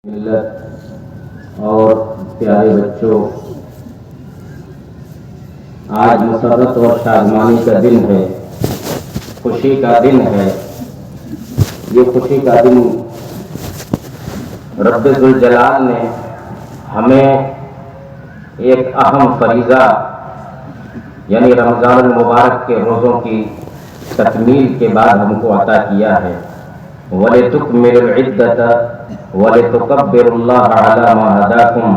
ملت اور پیارے بچوں، آج مسرت اور شادمانی کا دن ہے، خوشی کا دن ہے۔ یہ خوشی کا دن رب ذوالجلال نے ہمیں ایک اہم فریضہ یعنی رمضان المبارک کے روزوں کی تکمیل کے بعد ہم کو عطا کیا ہے۔ وَلِتُكْمِلُوا الْعِدَّةَ وَلِتُكَبِّرُوا اللَّهَ عَلَى مَا هَدَاكُمْ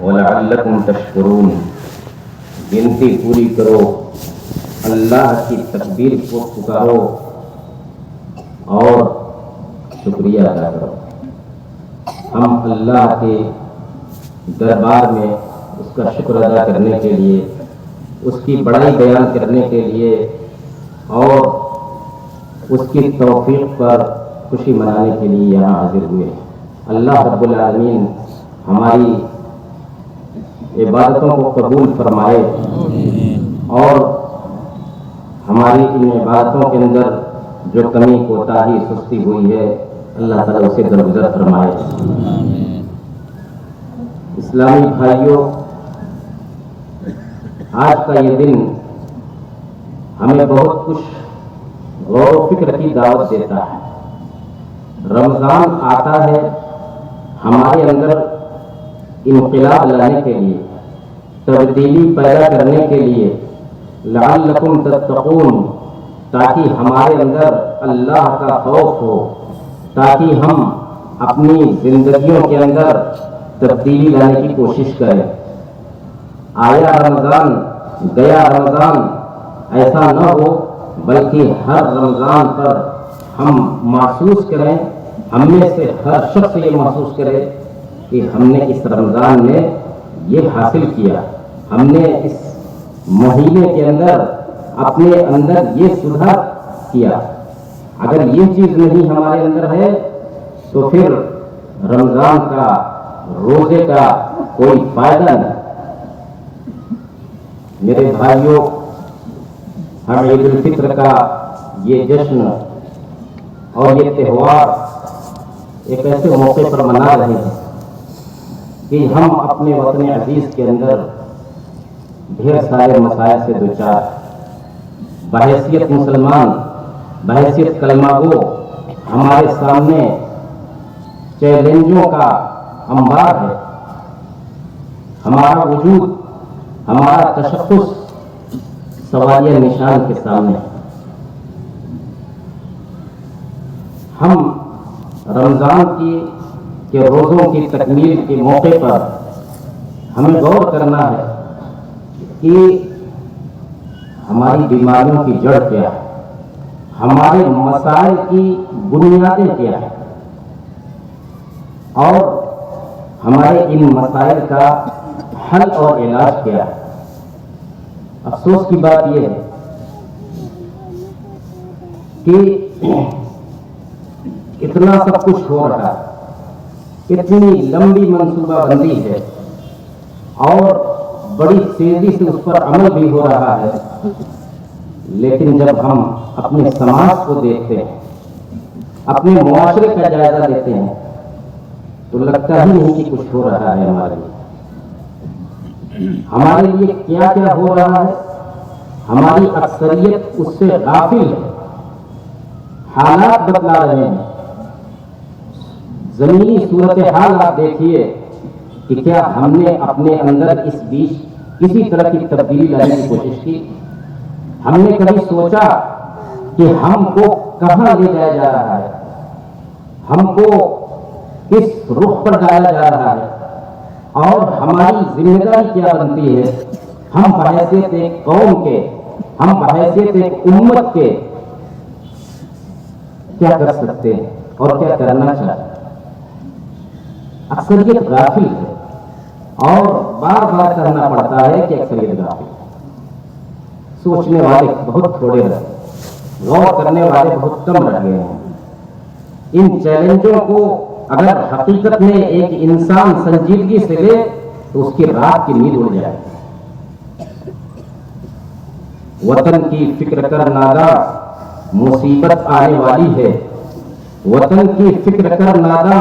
وَلَعَلَّكُمْ تَشْكُرُونَ۔ گنتی پوری کرو، اللہ کی تکبیر کو پکارو اور شکریہ ادا کرو۔ ہم اللہ کے دربار میں اس کا شکر ادا کرنے کے لیے، اس کی بڑائی بیان کرنے کے لیے اور اس کی توفیق پر خوشی منانے کے لیے یہاں حاضر ہوئے۔ اللہ رب العالمین ہماری عبادتوں کو قبول فرمائے اور ہماری ان عبادتوں کے اندر جو کمی کوتاہی سستی ہوئی ہے اللہ تعالیٰ اسے درگزر فرمائے۔ اسلامی بھائیوں، آج کا یہ دن ہمیں بہت کچھ غور و فکر کی دعوت دیتا ہے۔ رمضان آتا ہے ہمارے اندر انقلاب لانے کے لیے، تبدیلی پیدا کرنے کے لیے، لعلکم تتقون، تاکہ ہمارے اندر اللہ کا خوف ہو، تاکہ ہم اپنی زندگیوں کے اندر تبدیلی لانے کی کوشش کریں۔ آیا رمضان گیا رمضان ایسا نہ ہو، بلکہ ہر رمضان پر ہم محسوس کریں، ہم میں سے ہر شخص یہ محسوس کرے کہ ہم نے اس رمضان میں یہ حاصل کیا، ہم نے اس مہینے کے اندر اپنے اندر یہ سدھار کیا۔ اگر یہ چیز نہیں ہمارے اندر ہے تو پھر رمضان کا روزے کا کوئی فائدہ نہیں۔ میرے بھائیوں، ہم عید الفطر کا یہ جشن اور یہ تہوار ایک ایسے موقع پر منا رہے ہیں کہ ہم اپنے وطن عزیز کے اندر ڈھیر سارے مسائل سے دوچار، بحیثیت مسلمان، بحیثیت کلمہ گو، ہمارے سامنے چیلنجوں کا انبار ہے۔ ہمارا وجود، ہمارا تشخص سوالیہ نشان کے سامنے۔ ہم رمضان کے روزوں کی تکمیل کے موقع پر ہمیں غور کرنا ہے کہ ہماری بیماریوں کی جڑ کیا ہے، ہمارے مسائل کی بنیادیں کیا ہیں اور ہمارے ان مسائل کا حل اور علاج کیا ہے۔ افسوس کی بات یہ ہے کہ اتنا سب کچھ ہو رہا ہے، اتنی لمبی منصوبہ بندی ہے اور بڑی تیزی سے اس پر عمل بھی ہو رہا ہے، لیکن جب ہم اپنے سماج کو دیکھتے ہیں، اپنے معاشرے کا جائزہ لیتے ہیں تو لگتا ہی نہیں کہ کچھ ہو رہا ہے ہمارے لیے۔ ہمارے لیے کیا کیا ہو رہا ہے، ہماری اکثریت اس سے غافل ہے۔ حالات بدلا رہے ہیں، زمینی صورتحال آپ دیکھیے کہ کیا ہم نے اپنے اندر اس بیچ کسی طرح کی تبدیلی لانے کی کوشش کی؟ ہم نے کبھی سوچا کہ ہم کو کہاں لے جایا جا رہا ہے، ہم کو کس رخ پر ڈالا جا رہا ہے اور ہماری ذمہ داری کیا بنتی ہے؟ ہم بحیثیت ایک قوم کے، ہم بحیثیت ایک امت کے کیا کر سکتے ہیں اور کیا کرنا چاہتے ہیں؟ اکثریت غافل ہے اور بار بار کہنا پڑتا ہے کہ اکثریت غافل ہے۔ سوچنے والے بہت تھوڑے رہ گئے، غور کرنے والے بہت کم رہ گئے ہیں۔ ان چیلنجوں کو اگر حقیقت میں ایک انسان سنجیدگی سے لے تو اس کی رات کی نیند اڑ جائے۔ وطن کی فکر کر نادا، مصیبت آنے والی ہے۔ وطن کی فکر کر نادا،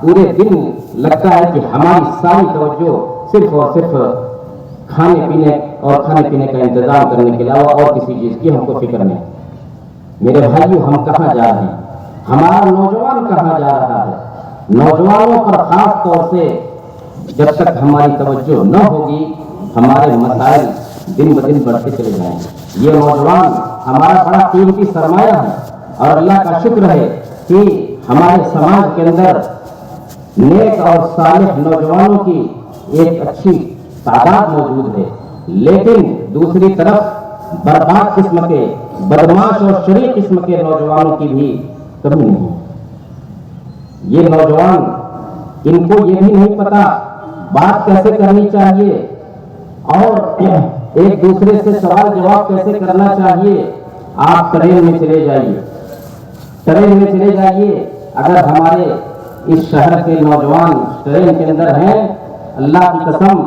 پورے دن لگتا ہے کہ ہماری ساری توجہ صرف اور صرف کھانے پینے کا انتظام کرنے کے علاوہ اور کسی چیز کی ہم کو فکر نہیں؟ میرے بھائیو، ہم کہاں جا رہے ہیں؟ ہمارا نوجوان کہاں جا رہا ہے؟ نوجوانوں پر خاص طور سے جب تک ہماری توجہ نہ ہوگی، ہمارے مسائل دن بدن بڑھتے چلے جائیں گے۔ یہ نوجوان ہمارا بڑا قیمتی سرمایہ ہے، اور اللہ کا شکر ہے کہ ہمارے سماج کے اندر نیک اور صالح نوجوانوں کی ایک اچھی تعداد موجود ہے، لیکن دوسری طرف برباد قسم کے، بدماش اور شریر قسم کے نوجوانوں کی بھی کمی نہیں ہے۔ یہ نوجوان، ان کو یہ بھی نہیں پتا بات کیسے کرنی چاہیے اور ایک دوسرے سے سوال جواب کیسے کرنا چاہیے۔ آپ ٹرین میں چلے جائیے، اگر ہمارے اس شہر کے نوجوان ٹرین کے اندر ہیں، اللہ کی قسم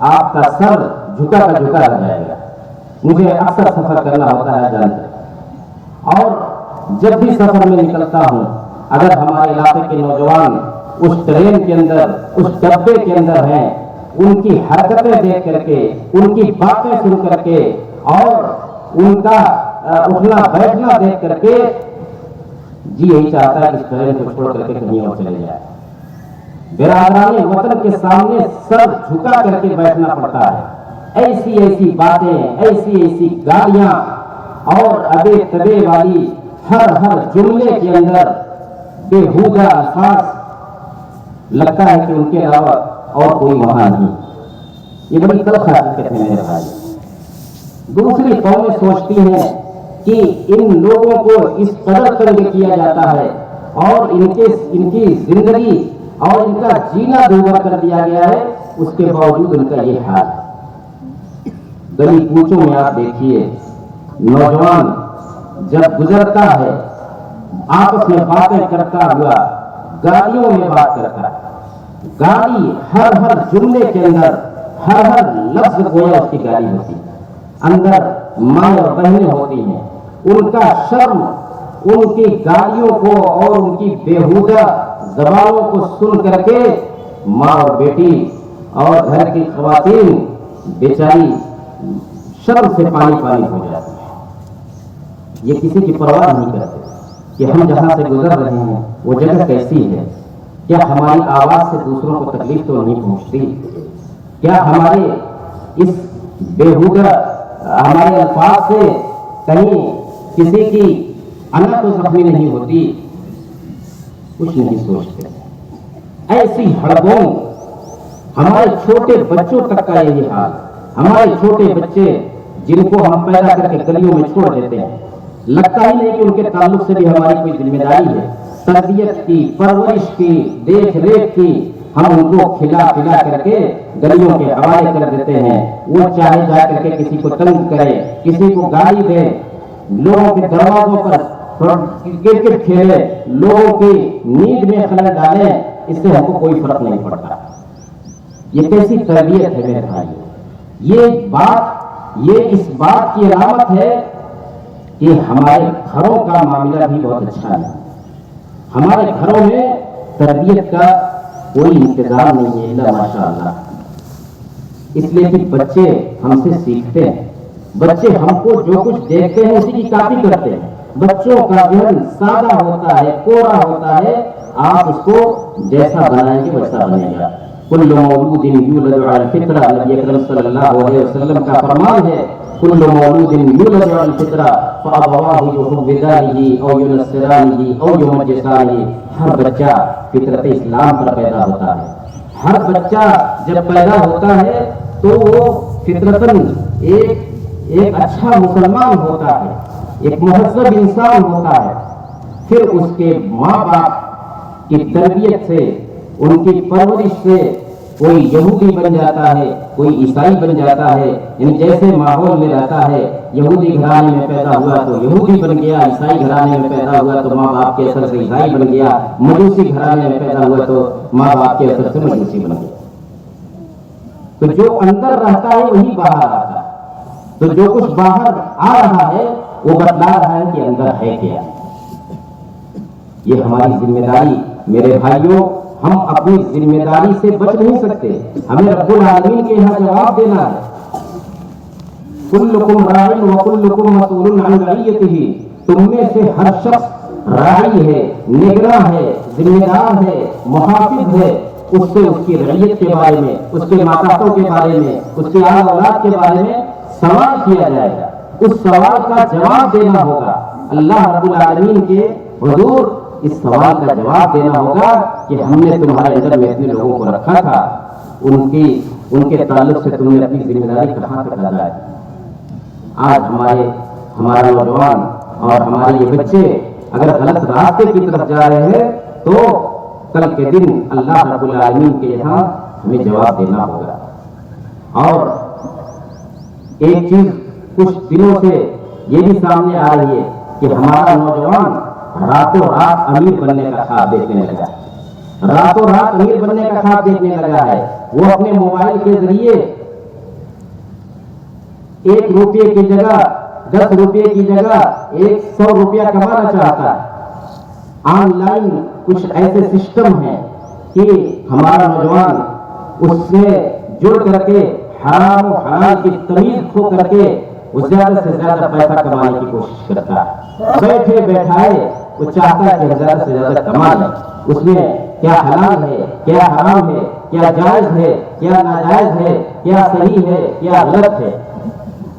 آپ کا سر جھکا کا جھکا رہ جائے گا۔ مجھے اکثر سفر کرنا ہوتا ہے جانتے، اور جب بھی سفر میں نکلتا ہوں، اگر ہمارے علاقے کے نوجوان اس ٹرین کے اندر، اس ڈبے کے اندر ہیں، ان کی حرکتیں دیکھ کر کے، ان کی باتیں سن کر کے، اور ان کا اٹھنا بیٹھنا دیکھ کر کے جی یہی چاہتا ہے کہ اس ٹرین کو چھوڑ کر کے کہیں اور چلے جائے۔ برادران وطن کے سامنے سر جھکا کر کے بیٹھنا پڑتا ہے۔ ایسی باتیں، ایسی گالیاں اور ابے تبے والی ہر جملے کے اندر بےہودہ الفاظ، لگتا ہے کہ ان کے علاوہ اور کوئی وہاں نہیں۔ یہ بڑی تلخ حقیقت ہے میرے بھائی۔ دوسری قومیں سوچتی ہیں کہ ان لوگوں کو اس قدر تنگ کیا جاتا ہے اور ان کی زندگی اور ان کا جینا دوبھر کر دیا گیا ہے، اس کے باوجود ان کا یہ حال ہے۔ گلی کوچوں میں آپ دیکھیے، نوجوان جب گزرتا ہے آپس میں باتیں کرتا ہوا گاڑیوں میں بات کرتا ہے، گاڑی ہر جملے کے اندر ہر لفظ گویا اس کی گاڑی ہوتی ہے، اندر ماں اور بہنیں ہوتی ہیں، ان کا شرم ان کی گالیوں کو اور ان کی بےہودہ زبانوں کو سن کر کے ماں اور بیٹی اور گھر کی خواتین بیچاری شرم سے پانی ہو جاتی ہے۔ یہ کسی کی پرواہ نہیں کرتے کہ ہم جہاں سے گزر رہے ہیں وہ جگہ کیسی ہے، کیا ہماری آواز سے دوسروں کو تکلیف تو نہیں پہنچتی، کیا ہمارے اس بےہودہ ہمارے الفاظ سے کہیں کسی کی انا تو زخمی نہیں ہوتی، کچھ نہیں سوچتے۔ ایسی ہڑبوں، ہمارے چھوٹے بچوں تک کا یہی حال، ہمارے چھوٹے بچے جن کو ہم پیدا کر کے گلیوں میں چھوڑ دیتے ہیں، لگتا ہی نہیں کہ ان کے تعلق سے بھی ہماری کوئی ذمہ داری ہے، تربیت کی، پرورش کی، دیکھ ریکھ کی۔ ہم ان کو کھلا کر کے گلیوں کے حوالے کر دیتے ہیں، وہ چاہے جا کر کے کسی کو تنگ کرے، کسی کو گالی دے، لوگوں کے دروازوں پر کرکٹ کھیلے، لوگوں کی نیند میں خلل ڈالے، اس سے ہم کو کوئی فرق نہیں پڑتا۔ یہ کیسی تربیت ہے میرے بھائی؟ یہ اس بات کی علامت ہے کہ ہمارے گھروں کا معاملہ بھی بہت اچھا ہے، ہمارے گھروں میں تربیت کا کوئی انتظام نہیں ہے الا ماشاءاللہ۔ اس لیے کہ بچے ہم سے سیکھتے ہیں، بچے ہم کو جو کچھ دیکھتے ہیں اسی کی کاپی کرتے ہیں۔ بچوں کا ذہن سادہ ہوتا ہے، کوڑا ہوتا ہے، آپ اس کو جیسا بنائیں گے ویسا بنے گا۔ کل مولود یولد علی الفطرہ، نبی اکرم صلی اللہ علیہ وسلم کا فرمان ہے، کل مولود یولد علی الفطرہ فابواہ یحودانہ او ینصرانہ او یمجسانہ۔ ہر بچہ فطرت اسلام پر پیدا ہوتا ہے، ہر بچہ جب پیدا ہوتا ہے تو وہ فطرتاً ایک اچھا مسلمان ہوتا ہے، ایک مہذب انسان ہوتا ہے۔ پھر اس کے ماں باپ کی تربیت سے، ان کی پرورش سے کوئی یہودی بن جاتا ہے، کوئی عیسائی بن جاتا ہے، یعنی جیسے ماحول میں رہتا ہے، یہودی گھرانے میں پیدا ہوا تو یہودی بن گیا، عیسائی گھرانے میں پیدا ہوا تو ماں باپ کے اثر سے عیسائی بن گیا، مجوسی گھرانے میں پیدا ہوا تو ماں باپ کے اثر سے مجوسی بن گیا۔ تو جو اندر رہتا ہے وہی باہر آتا ہے، تو جو کچھ باہر آ رہا ہے وہ بتلا رہا ہے کہ اندر ہے کیا۔ یہ ہماری ذمہ داری میرے بھائیوں ہم اپنی ذمہ داری سے بچ نہیں سکتے، ہمیں رب العالمین کے یہاں جواب دینا ہے۔ کلکم راع وکلکم مسئول عن رعیتہ، تم میں سے ہر شخص راعی ہے، نگراں ہے، ذمہ دار ہے، محافظ ہے، اس سے اس کی رعیت کے بارے میں، اس کے ماتحتوں کے بارے میں، اس کے آل اولاد کے بارے میں سوال کیا جائے گا، اس سوال کا جواب دینا ہوگا۔ اللہ رب العالمین کے حضور اس سوال کا جواب دینا ہوگا کہ ہم نے تمہارے اندر میں اتنے لوگوں کو رکھا تھا، ان کے تعلق سے تم نے اپنی ذمہ داری کہاں تک ادا کی۔ آج ہمارا نوجوان اور ہمارے یہ بچے اگر غلط راستے کی طرف جا رہے ہیں تو کل کے دن اللہ رب العالمین کے یہاں ہمیں جواب دینا ہوگا۔ اور ایک چیز کچھ دنوں سے یہ بھی سامنے آ رہی ہے کہ ہمارا نوجوان راتوں رات امیر بننے کا خواب دیکھنے لگا ہے، راتوں رات امیر بننے کا خواب دیکھنے لگا ہے۔ وہ اپنے موبائل کے ذریعے 1 روپے کی جگہ 10 روپے کی جگہ 100 روپیہ کمانا چاہتا ہے۔ آن لائن کچھ ایسے سسٹم ہیں کہ ہمارا نوجوان اس سے جڑ کر کے حرام و حلال کی تمیز کھو کر کے وہ زیادہ سے زیادہ پیسہ کمانے کی کوشش کرتا ہے۔ بیٹھے بیٹھائے وہ چاہتا ہے کہ زیادہ سے زیادہ کما لے۔ اس میں کیا حلال ہے، کیا حرام ہے، کیا جائز ہے، کیا ناجائز ہے، کیا صحیح ہے، کیا غلط ہے۔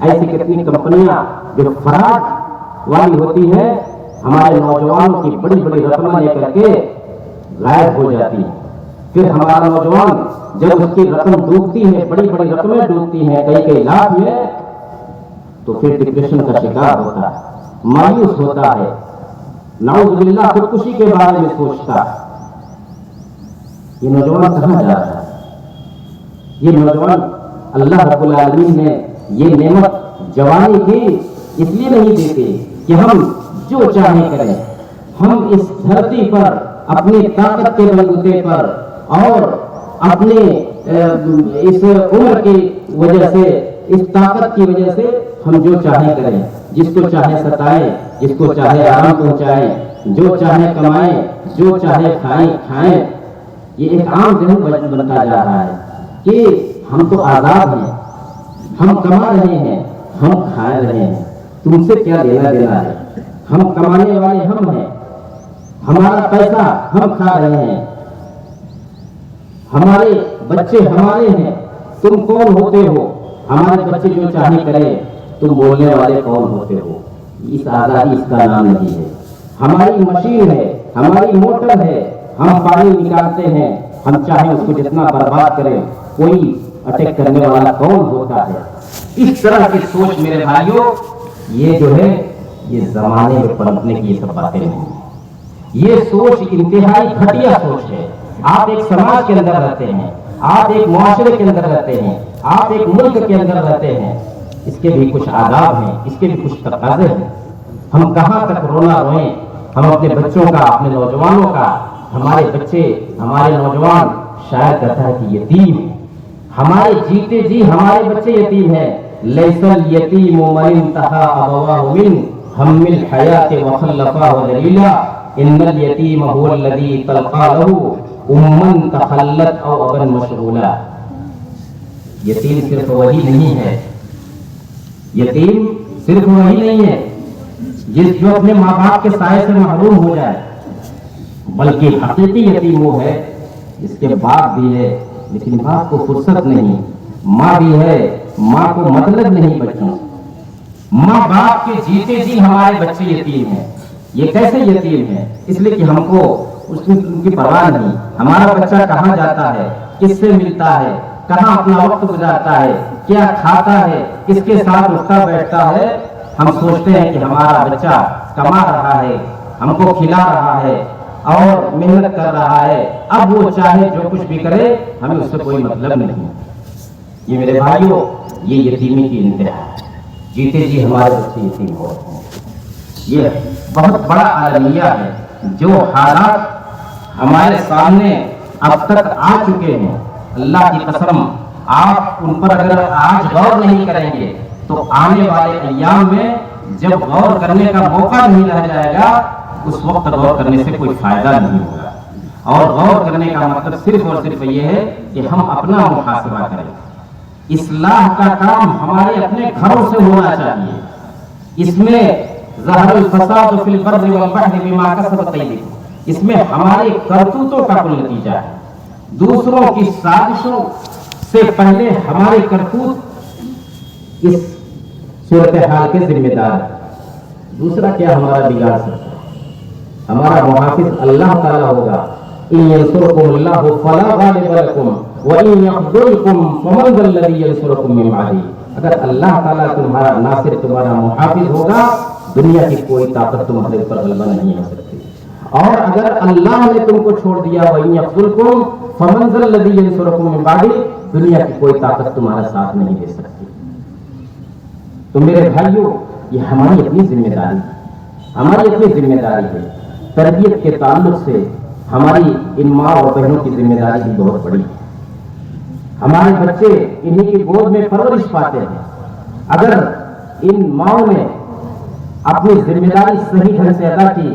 ایسی کتنی کمپنیاں جو فراڈ والی ہوتی ہیں ہمارے نوجوانوں کی بڑی بڑی رقمیں لے کر کے غائب ہو جاتی ہیں۔ پھر ہمارا نوجوان جب اس کی رقم ڈوبتی ہے، بڑی بڑی رقمیں ڈوبتی ہیں کئی لاکھ میں، تو پھر ڈپریشن کا شکار ہوتا ہے، مایوس ہوتا ہے، نعوذ باللہ خودکشی کے بارے میں سوچتا ہے۔ یہ نوجوان کہاں جا رہا ہے؟ یہ نوجوان اللہ رب العالمین نے یہ نعمت جوانی کی اس لیے نہیں دیتے کہ ہم جو چاہیں کریں، ہم اس دھرتی پر اپنی طاقت کے بلبوتے پر اور اپنے اس عمر کی وجہ سے، اس طاقت کی وجہ سے ہم جو چاہیں کریں، جس کو چاہے ستائیں، جس کو چاہے آرام پہنچائیں، جو چاہے کمائیں، جو چاہے کھائیں۔ یہ ایک عام ذہن بنتا جا رہا ہے کہ ہم تو آزاد ہیں، ہم کما رہے ہیں، ہم کھا رہے ہیں، تم سے کیا لینا دینا ہے، ہم کمانے والے ہم ہیں، ہمارا پیسہ ہم کھا رہے ہیں، ہمارے بچے ہمارے ہیں، تم کون ہوتے ہو، ہمارے بچے جو چاہے کریں، تم بولنے والے کون ہوتے ہو۔ اس آزادی اس کا نام نہیں ہے۔ ہماری مشین ہے، ہماری موٹر ہے، ہم پانی نکالتے ہیں، ہم چاہیں اس کو جتنا برباد کریں، کوئی اٹیک کرنے والا کون ہوتا ہے۔ اس طرح کی سوچ میرے بھائیوں، یہ جو ہے یہ زمانے میں پنپنے کی یہ سب باتیں نہیں ہیں۔ یہ سوچ انتہائی گھٹیا سوچ ہے۔ آپ ایک سماج کے اندر رہتے ہیں، آپ ایک معاشرے کے اندر رہتے ہیں، آپ ایک ملک کے اندر رہتے ہیں، اس کے بھی کچھ آداب ہیں، اس کے بھی کچھ تقاضے ہیں۔ ہم کہاں تک رونا روئیں، ہم اپنے بچوں کا، اپنے نوجوانوں کا، ہمارے بچے، ہمارے نوجوان شاید کہتا ہے کہ یتیم ہیں، ہمارے جیتے جی ہمارے بچے یتیم ہیں۔ لیس الیتیم من انتہا ابواہ من ہم الحیات وخلفاہ دلیلا ان الیتیم هو الذی تلقى له امن تخلت او ابا مشغولا۔ یتیم صرف وہی نہیں ہے، یتیم صرف وہی نہیں ہے جو اپنے ماں باپ کے سائے سے محروم ہو جائے، بلکہ حقیقی یتیم وہ ہے جس کے باپ بھی ہے لیکن باپ کو فرصت نہیں، ماں بھی ہے ماں کو مطلب نہیں بچوں، ماں باپ کے جیتے جی ہمارے بچے یتیم ہیں۔ یہ کیسے یتیم ہیں؟ اس لیے کہ ہم کو اس کی پرواہ نہیں، ہمارا بچہ کہاں جاتا ہے، کس سے ملتا ہے، کہاں اپنا وقت گزارتا ہے، کیا کھاتا ہے، کس کے ساتھ اٹھتا بیٹھتا ہے۔ ہم سوچتے ہیں کہ ہمارا بچہ کما رہا ہے، ہم کو کھلا رہا ہے اور محنت کر رہا ہے، اب وہ چاہے جو کچھ بھی کرے ہمیں اس سے کوئی مطلب نہیں۔ یہ میرے بھائیوں یہ یتیمی کی انتہا ہے، جیتے جی ہمارے بچے یتیم ہو رہے ہیں۔ یہ بہت بڑا عالمیہ ہے، جو حالات ہمارے سامنے اب تک آ چکے ہیں، اللہ کی قسم آپ ان پر اگر آج غور نہیں کریں گے تو آنے والے ایام میں جب غور کرنے کا موقع نہیں رہ جائے گا، اس وقت غور کرنے سے کوئی فائدہ نہیں ہوگا۔ اور غور کرنے کا مطلب صرف اور صرف یہ ہے کہ ہم اپنا محاسبہ کریں. اصلاح کا کام ہمارے اپنے گھروں سے ہونا چاہیے. اس میں ظہر الفساد فی البر والبحر بما کسبت ایدیکم، اس میں ہمارے کرتوتوں کا کل نتیجہ ہے. دوسروں کی سازشوں سے پہلے ہمارے کرتوت اس صورتحال کے ذمہ دار ہے. دوسرا کیا ہمارا بگاڑ سکتا ہے؟ ہمارا محافظ اللہ تعالیٰ ہوگا. ان ینصرکم اللہ فلا غالب لکم وان یخذلکم فمن ذا الذی ینصرکم من بعدہ. اگر اللہ تعالیٰ تمہارا ناصر، تمہارا محافظ ہوگا، دنیا کی کوئی طاقت تمہارے اوپر غلبہ نہیں ہو سکتی. اور اگر اللہ نے تم کو چھوڑ دیا وَإِن يَخْذُلْكُمْ فَمَنْ ذَا الَّذِي يَنصُرُكُم مِّن بَعْدِهِ، دنیا کی کوئی طاقت تمہارا ساتھ نہیں دے سکتی. تو میرے بھائیوں، یہ ہماری اپنی ذمہ داری ہے، ہماری اپنی ذمہ داری ہے. تربیت کے تعلق سے ہماری ان ماں اور بہنوں کی ذمہ داری بھی بہت بڑی ہے. ہمارے بچے انہی کی گود میں پرورش پاتے ہیں. اگر ان ماؤں نے اپنی ذمہ داری صحیح ڈھنگ سے ادا کی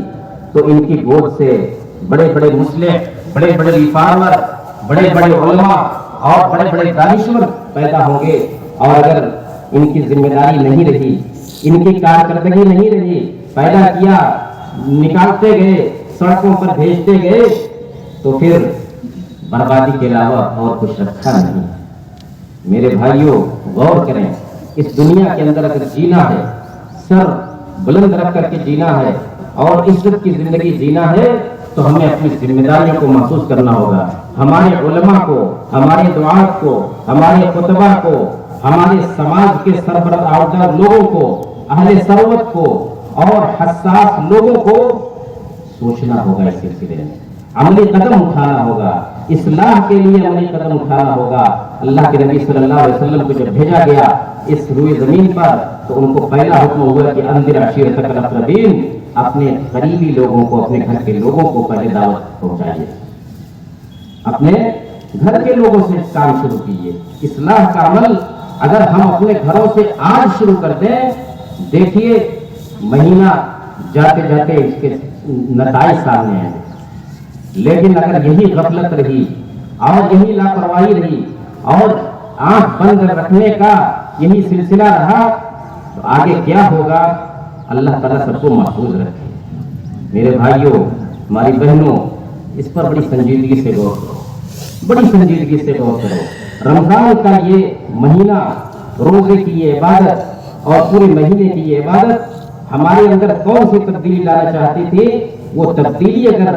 تو ان کی گود سے بڑے بڑے مصلح، بڑے بڑے ریفارمر، بڑے بڑے علماء اور بڑے بڑے دانشور پیدا ہوں گے. اور اگر ان کی ذمہ داری نہیں رہی، ان کی کارکردگی نہیں رہی، پیدا کیا، نکالتے گئے، سڑکوں پر بھیجتے گئے، تو پھر بربادی کے علاوہ اور کچھ رکھا نہیں. میرے بھائیوں، غور کریں. اس دنیا کے اندر اگر جینا ہے، سر بلند رکھ کر کے جینا ہے اور عزت کی زندگی جینا ہے، تو ہمیں اپنی ذمہ داریوں کو محسوس کرنا ہوگا. ہمارے علماء کو، ہمارے دعات کو، ہمارے خطبہ کو، ہمارے سماج کے سربراہ لوگوں کو، اہل ثروت کو اور حساس لوگوں کو سوچنا ہوگا. اس سلسلے میں عملی قدم اٹھانا ہوگا، اصلاح کے لیے عملی قدم اٹھانا ہوگا. اللہ کے نبی صلی اللہ علیہ وسلم کو جب بھیجا گیا اس روئے زمین پر، تو ان کو پہلا حکم ہوا کہ انذر عشیرتک الاقربین، اپنے قریبی لوگوں کو، اپنے گھر کے لوگوں کو پہلے دعوت پہنچائیے. اپنے گھر کے لوگوں سے کام شروع کیجیے. اصلاح کا عمل اگر ہم اپنے گھروں سے آج شروع کر دیں، دیکھیے مہینہ جاتے جاتے اس کے نتائج سامنے آئیں. لیکن اگر یہی غفلت رہی اور یہی لاپرواہی رہی اور آنکھ بند رکھنے کا یہی سلسلہ رہا، تو آگے کیا ہوگا؟ اللہ تعالیٰ سب کو محفوظ رکھے. میرے بھائیوں، ہماری بہنوں، اس پر بڑی سنجیدگی سے غور کرو، بڑی سنجیدگی سے غور کرو. رمضان کا یہ مہینہ، روزے کی یہ عبادت اور پورے مہینے کی یہ عبادت ہمارے اندر کون سی تبدیلی لانا چاہتی تھی؟ وہ تبدیلی اگر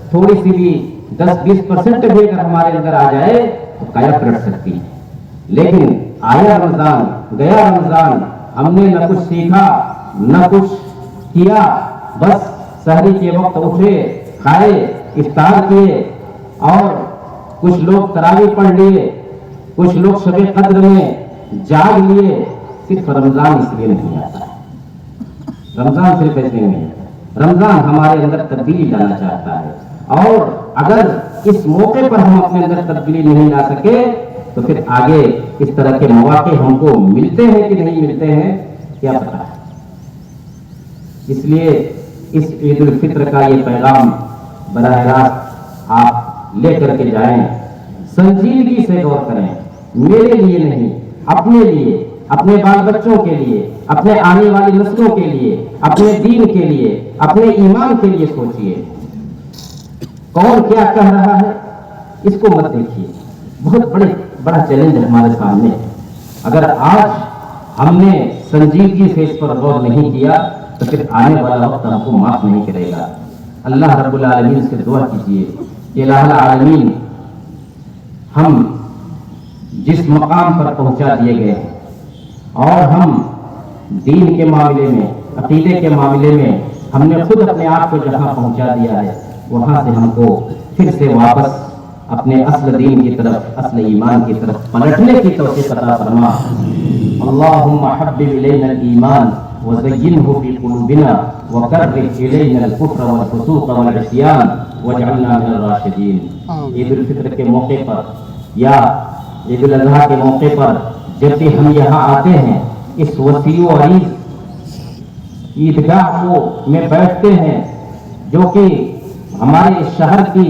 تھوڑی سی بھی 10-20% بھی اگر ہمارے اندر آ جائے تو کایا پلٹ سکتی ہے. لیکن آیا رمضان، گیا رمضان، ہم نے نہ کچھ سیکھا نہ کچھ کیا، بس سحری کے وقت اٹھے، کھائے، افطار کیے، اور کچھ لوگ تراویح پڑھ لیے، کچھ لوگ شب قدر میں جاگ لیے. صرف رمضان اس لیے نہیں آتا ہے، رمضان صرف اس لیے نہیں آتا. رمضان ہمارے اندر تبدیلی لانا چاہتا ہے، اور اگر اس موقع پر ہم اپنے اندر تبدیلی نہیں لا سکے تو پھر آگے اس طرح کے مواقع ہم کو ملتے ہیں کہ نہیں ملتے ہیں، کیا پتا ہے. اس لیے اس عید الفطر کا یہ پیغام براہ راست آپ لے کر کے جائیں، سنجیدگی سے غور کریں. میرے لیے نہیں، اپنے لیے، اپنے بال بچوں کے لیے، اپنے آنے والی نسلوں کے لیے، اپنے دین کے لیے، اپنے ایمان کے لیے سوچئے. کون کیا کہہ رہا ہے اس کو مت دیکھیے. بہت بڑا چیلنج ہمارے سامنے ہے. اگر آج ہم نے سنجیدگی سے اس پر غور نہیں کیا تو پھر آنے والا وقت ہم کو معاف نہیں کرے گا. اللہ رب العالمین سے دعا کیجیے کہ الہ العالمین، ہم جس مقام پر پہنچا دیے گئے ہیں اور ہم دین کے معاملے میں، عقیدے کے معاملے میں ہم نے خود اپنے آپ کو جہاں پہنچا دیا ہے، وہاں سے ہم کو پھر سے واپس اپنے اصل دین کی طرف، اصل ایمان کی طرف پلٹنے کی توفیق عطا فرما. اللہم حبب الینا الایمان وزینہ فی قلوبنا وکرہ الینا الکفر والفسوق والعصیان واجعلنا من الراشدین. عید الفطر کے موقع پر یا عید الاضحیٰ کے موقع پر جب بھی ہم یہاں آتے ہیں، اس وسیع و عریض عیدگاہ میں بیٹھتے ہیں جو کہ ہمارے شہر کی